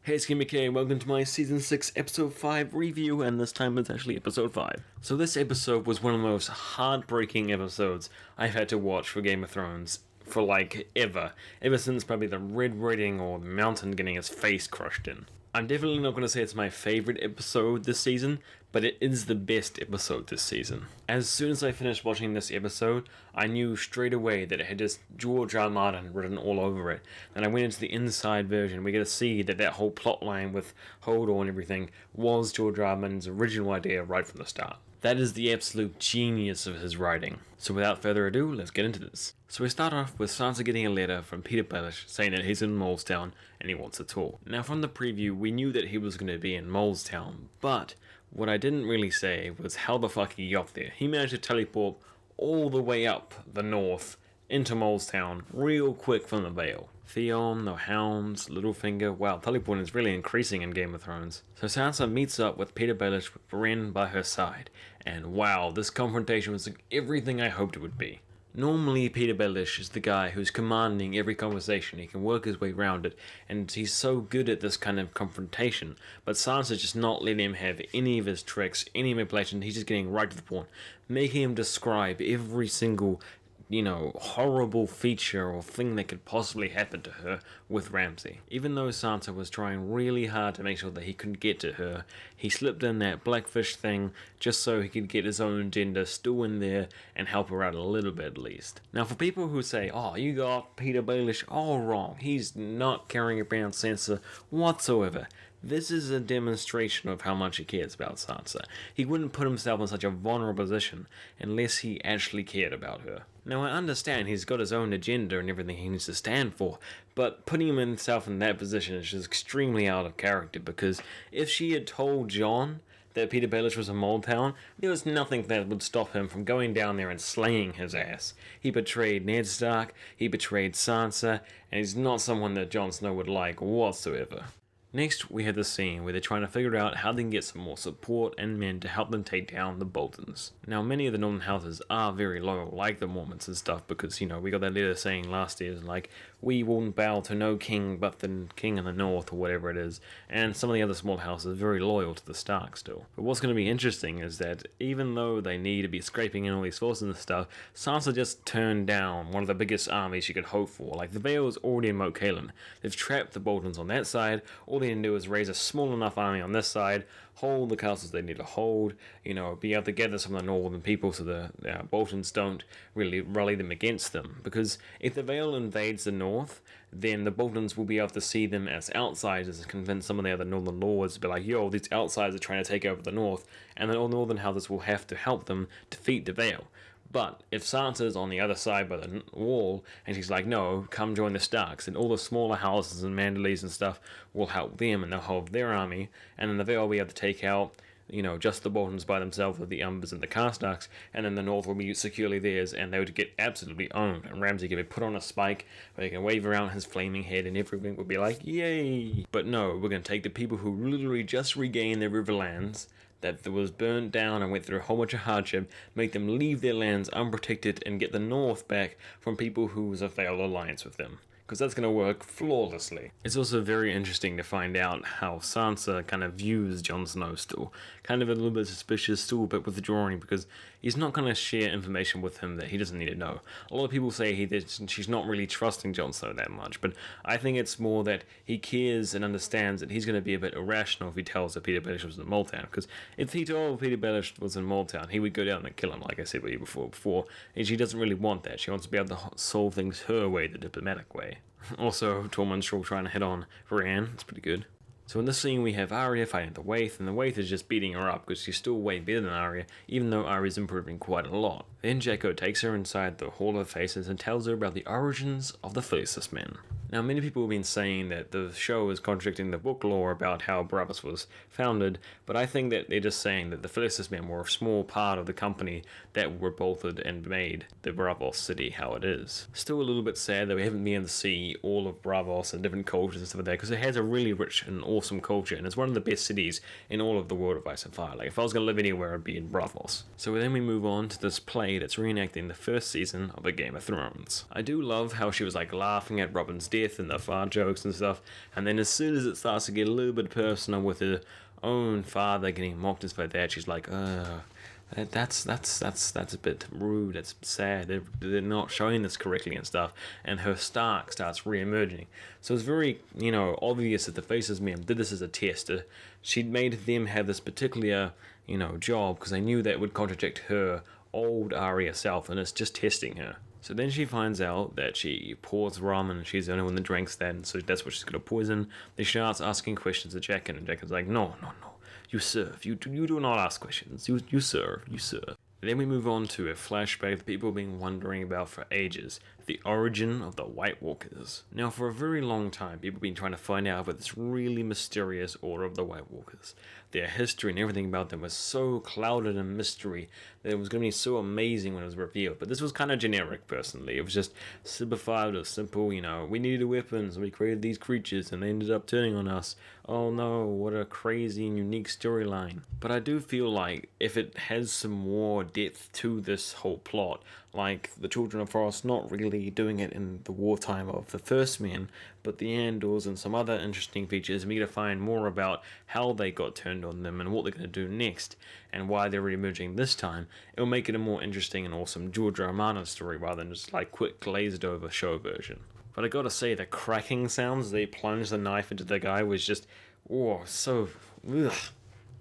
Hey, it's KMK, welcome to my Season 6 Episode 5 review, and this time it's actually Episode 5. So this episode was one of the most heartbreaking episodes I've had to watch for Game of Thrones for ever since probably the Red Wedding or the Mountain getting his face crushed in. I'm definitely not going to say it's my favorite episode this season, but it is the best episode this season. As soon as I finished watching this episode, I knew straight away that it had just George R. R. Martin written all over it. And I went into the inside version. We get to see that whole plot line with Hodor and everything was George R. R. Martin's original idea right from the start. That is the absolute genius of his writing. So without further ado, let's get into this. So we start off with Sansa getting a letter from Peter Baelish saying that he's in Molestown and he wants to talk. Now from the preview, we knew that he was going to be in Molestown, but what I didn't really say was how the fuck he got there. He managed to teleport all the way up the north into Molestown real quick from the Vale. Theon, the Hounds, Littlefinger, wow, teleporting is really increasing in Game of Thrones. So Sansa meets up with Peter Baelish with Meereen by her side, and wow, this confrontation was everything I hoped it would be. Normally, Peter Baelish is the guy who's commanding every conversation. He can work his way around it, and he's so good at this kind of confrontation. But Sansa's just not letting him have any of his tricks, any manipulation. He's just getting right to the point, making him describe every single horrible feature or thing that could possibly happen to her with Ramsay. Even though Sansa was trying really hard to make sure that he couldn't get to her, he slipped in that blackfish thing just so he could get his own agenda still in there and help her out a little bit at least. Now for people who say, oh, you got Peter Baelish all wrong, he's not carrying around Sansa whatsoever. This is a demonstration of how much he cares about Sansa. He wouldn't put himself in such a vulnerable position unless he actually cared about her. Now I understand he's got his own agenda and everything he needs to stand for, but putting himself in that position is just extremely out of character, because if she had told Jon that Peter Baelish was a Molestown, there was nothing that would stop him from going down there and slaying his ass. He betrayed Ned Stark, he betrayed Sansa, and he's not someone that Jon Snow would like whatsoever. Next, we have the scene where they're trying to figure out how they can get some more support and men to help them take down the Boltons. Now, many of the Northern houses are very loyal, like the Mormonts and stuff, because, we got that letter saying last year, we won't bow to no king but the king in the north, or whatever it is, and some of the other small houses are very loyal to the Stark still. But what's going to be interesting is that even though they need to be scraping in all these forces and stuff, Sansa just turned down one of the biggest armies she could hope for. The Vale is already in Moat Cailin. They've trapped the Boltons on that side. All they can do is raise a small enough army on this side, hold the castles they need to hold, be able to gather some of the northern people so the Boltons don't really rally them against them. Because if the Vale invades the north, then the Boltons will be able to see them as outsiders and convince some of the other northern lords to be like, yo, these outsiders are trying to take over the north, and then all northern houses will have to help them defeat the Vale. But if Sansa's on the other side by the wall, and she's like, no, come join the Starks, and all the smaller houses and Mandaleys and stuff will help them, and they'll hold their army, and then the Vale will be able to take out, just the Boltons by themselves with the Umbers and the Karstarks, and then the North will be securely theirs, and they would get absolutely owned, and Ramsay can be put on a spike, where he can wave around his flaming head, and everything would be like, yay! But no, we're going to take the people who literally just regained their riverlands, that was burnt down and went through a whole bunch of hardship, make them leave their lands unprotected and get the North back from people who was a failed alliance with them. Because that's going to work flawlessly. It's also very interesting to find out how Sansa kind of views Jon Snow still. Kind of a little bit suspicious, still a bit withdrawing, because he's not going to share information with him that he doesn't need to know. A lot of people say she's not really trusting Jon Snow that much, but I think it's more that he cares and understands that he's going to be a bit irrational if he tells that Peter Baelish was in Molestown. Because if he told Peter Baelish was in Molestown, he would go down and kill him, like I said before, and she doesn't really want that. She wants to be able to solve things her way, the diplomatic way. Also, Tormund's still trying to hit on Brienne. It's pretty good. So in this scene we have Arya fighting the Waith, and the Waith is just beating her up because she's still way better than Arya, even though Arya's improving quite a lot. Then Jaco takes her inside the Hall of Faces and tells her about the origins of the Fiercest Men. Now, many people have been saying that the show is contradicting the book lore about how Braavos was founded, but I think that they're just saying that the Fiercest Men were a small part of the company that were bolted and made the Braavos city how it is. Still a little bit sad that we haven't been able to see all of Braavos and different cultures and stuff like that, because it has a really rich and awesome culture, and it's one of the best cities in all of the world of Ice and Fire. If I was going to live anywhere, it'd be in Braavos. So then we move on to this play that's reenacting the first season of A Game of Thrones. I do love how she was laughing at Robin's death death and the fart jokes and stuff. And then as soon as it starts to get a little bit personal with her own father getting mocked and stuff like that, she's like, that's a bit rude. It's sad. They're not showing this correctly and stuff. And her Stark starts re-emerging. So it's very, obvious that the Faces Men did this as a test. She'd made them have this particular, job because they knew that would contradict her old Arya self, and it's just testing her. So then she finds out that she pours rum and she's the only one that drinks that, and so that's what she's going to poison. Then she starts asking questions to Jaqen, and Jaqen's like, no. You serve. You do not ask questions. You serve. Then we move on to a flashback that people have been wondering about for ages. The origin of the White Walkers. Now, for a very long time, people have been trying to find out about this really mysterious order of the White Walkers. Their history and everything about them was so clouded in mystery that it was going to be so amazing when it was revealed. But this was kind of generic, personally. It was just simplified or simple, we needed weapons, and we created these creatures, and they ended up turning on us. Oh no, what a crazy and unique storyline. But I do feel like if it has some more depth to this whole plot, like the Children of Frost not really doing it in the wartime of the First Men, but the Andors and some other interesting features, and we get to find more about how they got turned on them and what they're going to do next, and why they're re-emerging this time, it'll make it a more interesting and awesome George R. R. Martin story rather than just like quick glazed over show version. But I gotta say, the cracking sounds as they plunge the knife into the guy was just, so, ugh.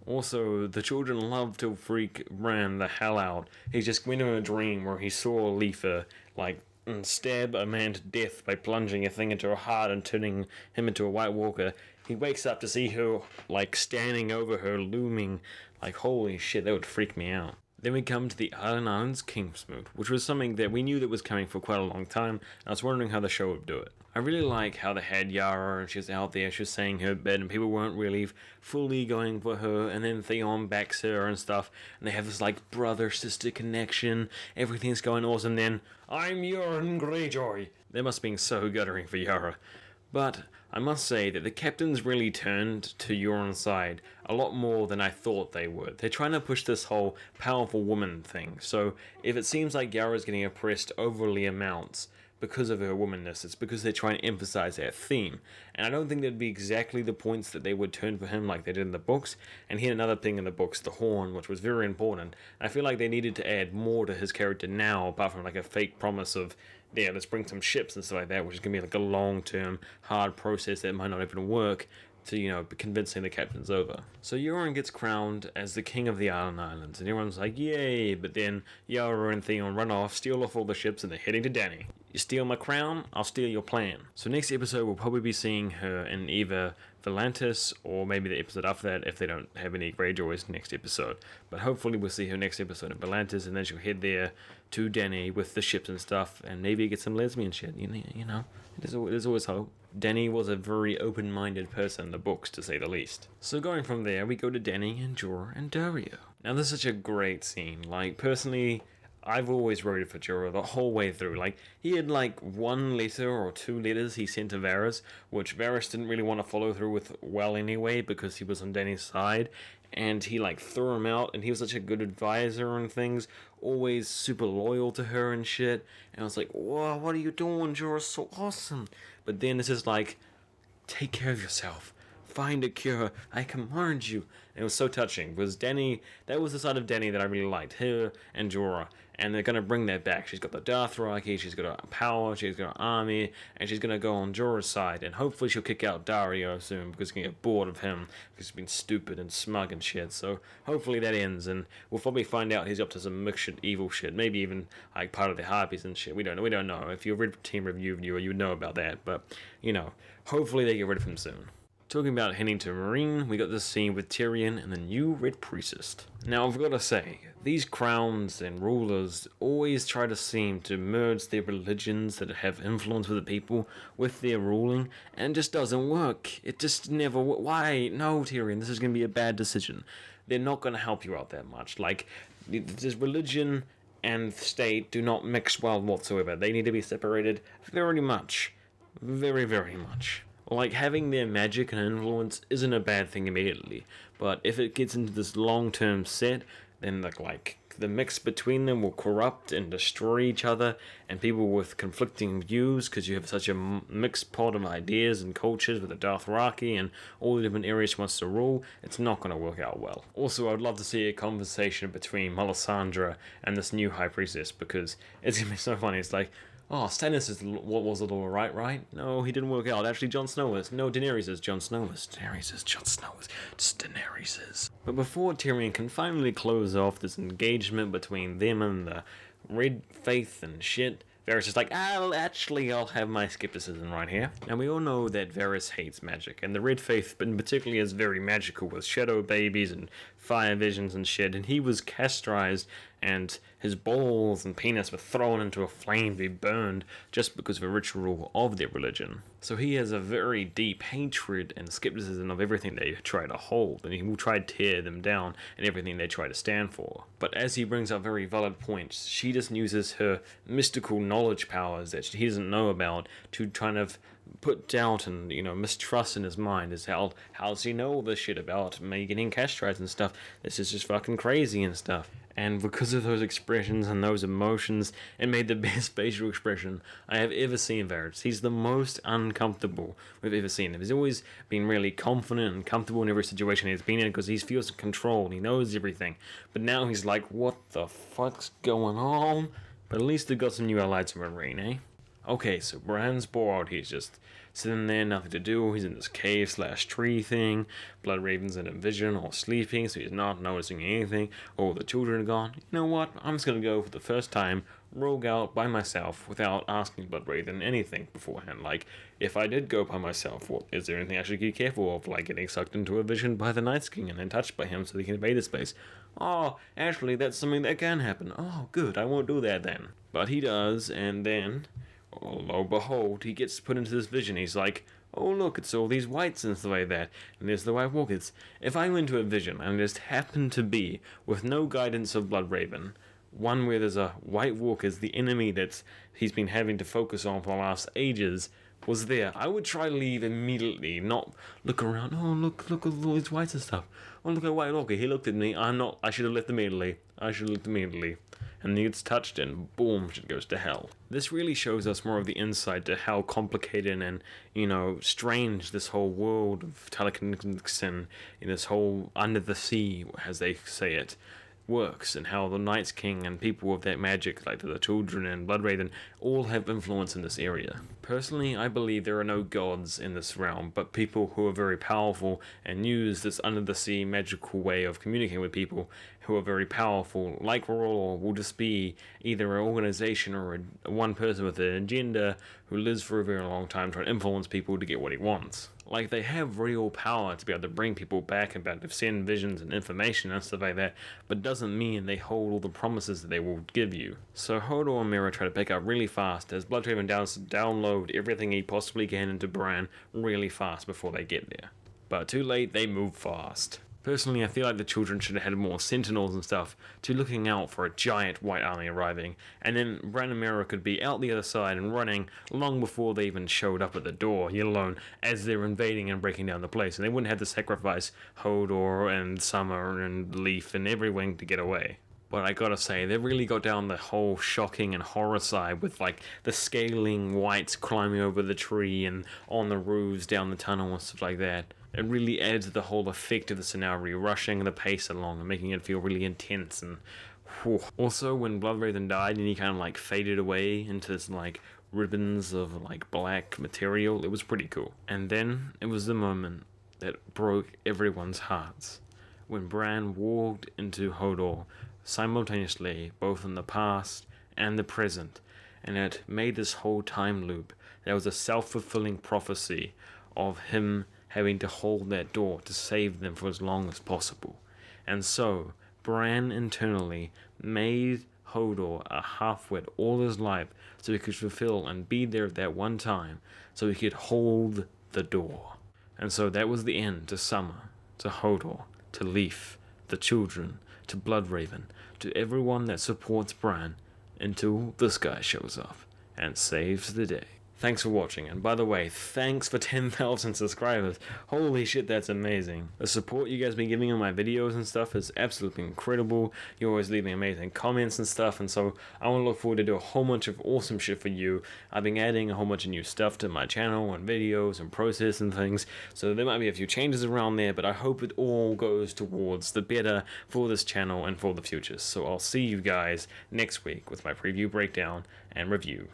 Also, the children love to freak Bran the hell out. He just went in a dream where he saw Lifa, stab a man to death by plunging a thing into her heart and turning him into a White Walker. He wakes up to see her, standing over her, looming. Holy shit, that would freak me out. Then we come to the Islands Kingsmoot, which was something that we knew that was coming for quite a long time, and I was wondering how the show would do it. I really like how they had Yara, and she was out there, she was saying her bed, and people weren't really fully going for her, and then Theon backs her and stuff, and they have this brother-sister connection, everything's going awesome, then, I'm Euron Greyjoy. That must have been so guttering for Yara. But I must say that the captains really turned to Euron's side a lot more than I thought they would. They're trying to push this whole powerful woman thing, so if it seems like Yara's getting oppressed overly amounts because of her womanness, it's because they're trying to emphasize that theme. And I don't think that'd be exactly the points that they would turn for him like they did in the books. And he had another thing in the books, the horn, which was very important. I feel like they needed to add more to his character now, apart from a fake promise of, let's bring some ships and stuff like that, which is going to be a long-term, hard process that might not even work to, convincing the captains over. So Euron gets crowned as the king of the Islands, and everyone's like, yay, but then Yara and Theon run off, steal off all the ships, and they're heading to Dany. You steal my crown, I'll steal your plan. So next episode, we'll probably be seeing her in either Volantis, or maybe the episode after that, if they don't have any Greyjoys next episode. But hopefully we'll see her next episode in Volantis, and then she'll head there to Dany with the ships and stuff, and maybe get some lesbian shit, there's always hope. Dany was a very open-minded person in the books, to say the least. So going from there, we go to Dany and Jorah and Dario. Now this is such a great scene. Personally, I've always rooted for Jorah the whole way through. He had one letter or two letters he sent to Varys, which Varys didn't really want to follow through with well anyway, because he was on Dany's side, and he threw him out, and he was such a good advisor and things, always super loyal to her and shit, and I was like, whoa, what are you doing? Jorah's so awesome. But then it's just take care of yourself. Find a cure. I command you. And it was so touching, because Dany, that was the side of Dany that I really liked, her and Jorah. And they're going to bring that back. She's got the Dothraki, she's got a power, she's got an army, and she's going to go on Jorah's side. And hopefully she'll kick out Dario soon, because she's going to get bored of him, because he's been stupid and smug and shit. So hopefully that ends, and we'll probably find out he's up to some mixed evil shit. Maybe even part of the Harpies and shit. We don't know. If you're a Red Team Review viewer, you would know about that. But, hopefully they get rid of him soon. Talking about heading to Meereen, we got this scene with Tyrion and the new Red Priestess. Now, I've got to say, these crowns and rulers always try to seem to merge their religions that have influence with the people with their ruling, and it just doesn't work. It just never why? No, Tyrion, this is going to be a bad decision. They're not going to help you out that much. This religion and state do not mix well whatsoever. They need to be separated very much. Very, very much. Having their magic and influence isn't a bad thing immediately, but if it gets into this long-term set, then the mix between them will corrupt and destroy each other, and people with conflicting views, because you have such a mixed pot of ideas and cultures with the Dothraki and all the different areas she wants to rule, it's not going to work out well. Also, I would love to see a conversation between Melisandre and this new High Priestess, because it's going to be so funny. It's like, oh, Stannis is what was the law, right? No, he didn't work out. Actually, Jon Snow is. No, Daenerys is. Jon Snow is. Daenerys is. Jon Snow is. Just Daenerys is. But before Tyrion can finally close off this engagement between them and the Red Faith and shit, Varys is like, I'll have my skepticism right here. And we all know that Varys hates magic, and the Red Faith in particularly is very magical with shadow babies and fire visions and shit, and he was castrized and his balls and penis were thrown into a flame to be burned just because of a ritual of their religion. So he has a very deep hatred and skepticism of everything they try to hold, and he will try to tear them down and everything they try to stand for. But as he brings up very valid points, she just uses her mystical knowledge powers that he doesn't know about to kind of put doubt and, mistrust in his mind. Is how does he know all this shit about me getting castrized and stuff? This is just fucking crazy and stuff. And because of those expressions and those emotions, it made the best facial expression I have ever seen Varys. He's the most uncomfortable we've ever seen him. He's always been really confident and comfortable in every situation he's been in because he feels in control and he knows everything. But now he's like, what the fuck's going on? But at least they got some new allies in Meereen, eh? Okay, so Bran's bored. He's just sitting there, nothing to do. He's in this cave/tree thing. Blood Raven's in a vision or sleeping, so he's not noticing anything. All the children are gone. You know what? I'm just gonna go for the first time, rogue out by myself without asking Blood Raven anything beforehand. Like, if I did go by myself, is there anything I should be careful of? Like getting sucked into a vision by the Night King and then touched by him so they can invade his space. Oh, actually, that's something that can happen. Oh, good. I won't do that then. But he does, and then, oh, lo and behold, he gets put into this vision. He's like, oh look, it's all these whites and stuff like that, and there's the White Walkers. If I went to a vision and just happened to be, with no guidance of Blood Raven, one where there's a White Walkers, the enemy that he's been having to focus on for the last ages, was there, I would try to leave immediately, not look around, oh look at all these whites and stuff. Oh look at White Walker, he looked at me, I should have left immediately. And he gets touched and boom, shit goes to hell. This really shows us more of the insight to how complicated and, strange this whole world of telekinesis and this whole under the sea, as they say it, works, and how the Night King and people with that magic, like the children and Blood Raven, all have influence in this area. Personally, I believe there are no gods in this realm, but people who are very powerful and use this under-the-sea magical way of communicating with people who are very powerful, like Raw, will just be either an organization or one person with an agenda who lives for a very long time trying to influence people to get what he wants. Like, they have real power to be able to bring people back and be able to send visions and information and stuff like that, but doesn't mean they hold all the promises that they will give you. So Hodor and Meera try to pick up really fast as Bloodraven download everything he possibly can into Bran really fast before they get there. But too late, they move fast. Personally, I feel like the children should have had more sentinels and stuff to looking out for a giant white army arriving, and then Bran and Meera could be out the other side and running long before they even showed up at the door, let alone as they're invading and breaking down the place, and they wouldn't have to sacrifice Hodor and Summer and Leaf and everyone to get away. But I gotta say, they really got down the whole shocking and horror side with like the scaling whites climbing over the tree and on the roofs down the tunnel and stuff like that. It really adds to the whole effect of the scenario, rushing the pace along and making it feel really intense. And whew. Also, when Bloodraven died and he kind of like faded away into this like ribbons of like black material, it was pretty cool. And then it was the moment that broke everyone's hearts. When Bran walked into Hodor simultaneously, both in the past and the present, and it made this whole time loop. There was a self-fulfilling prophecy of him having to hold that door to save them for as long as possible. And so, Bran internally made Hodor a half-wit all his life so he could fulfill and be there at that one time so he could hold the door. And so that was the end to Summer, to Hodor, to Leaf, the children, to Bloodraven, to everyone that supports Bran, until this guy shows up and saves the day. Thanks for watching, and by the way, thanks for 10,000 subscribers. Holy shit, that's amazing. The support you guys been giving on my videos and stuff is absolutely incredible. You're always leaving amazing comments and stuff, and so I want to look forward to do a whole bunch of awesome shit for you. I've been adding a whole bunch of new stuff to my channel and videos and process and things, so there might be a few changes around there, but I hope it all goes towards the better for this channel and for the future. So I'll see you guys next week with my preview, breakdown, and review.